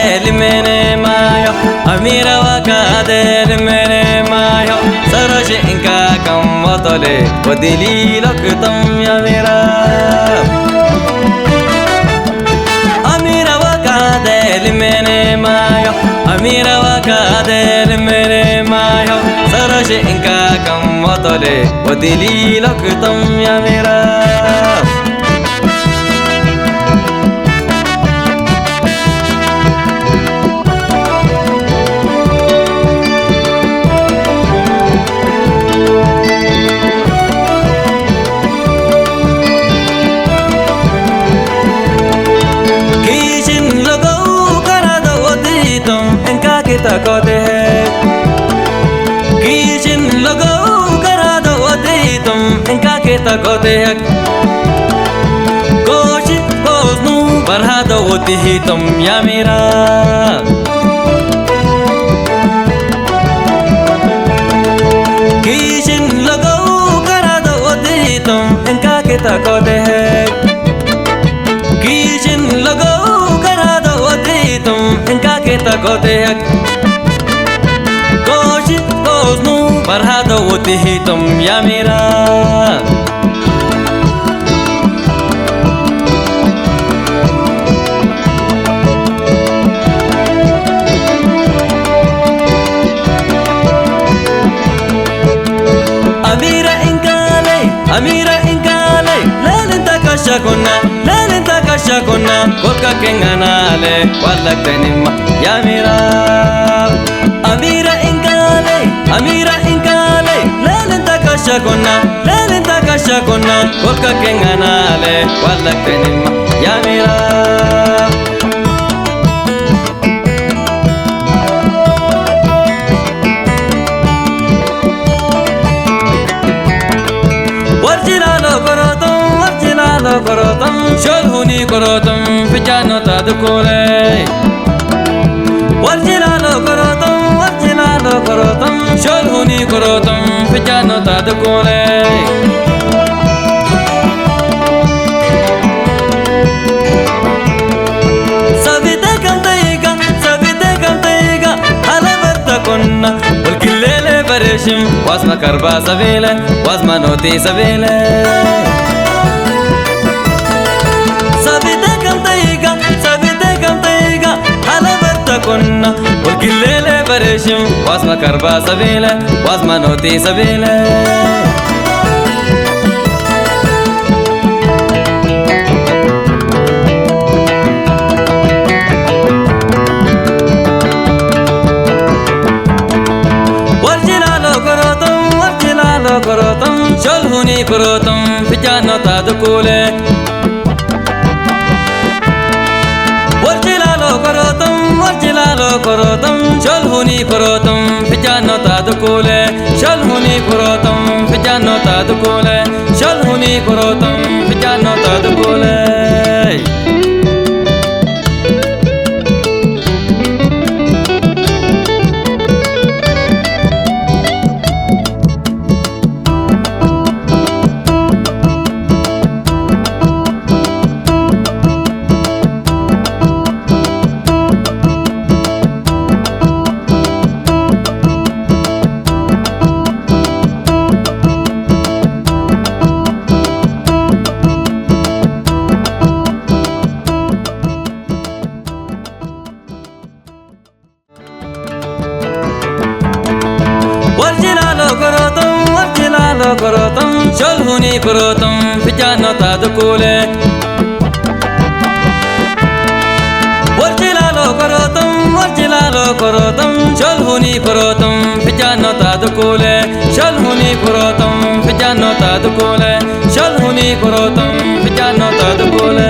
del mene mayo amira wakadel mene mayo sarashe inka kamotole wadili loktam yamira amira wakadel mene mayo amira wakadel mene mayo sarashe inka kamotole wadili loktam yamira kote kishin logo karado oditum inka kita kote koshi koznu barhado oditum yamira kishin logo karado oditum inka kita kote kishin logo karado oditum inka kita kote barhado utihitum yamira amira inkale lalenta kashakuna kolka kenganale walaktenima yamira amira inkale lalenta kashakuna kolka kenganale walaktenima yamira korotam sholhuni korotam fijano tadukole warjilalo korotam sholhuni korotam fijano tadukole sabite kantaiga halavarta konna ulkillele bareshim wasma karba savile wasma noti savile كنا وكل ليلة برشم واسمع كربا سبيلة واسمع نوتي سبيلة ورجلالو كروتم شلهوني كروتم في جانو تادكولي korotam sholhuni korotam fijano tadukule sholhuni korotam fijano tadukule sholhuni korotam fijano tadukule korotam sholhuni korotam fijano tadukule warjilalo korotam sholhuni korotam fijano tadukule sholhuni korotam fijano tadukule sholhuni korotam fijano tadukule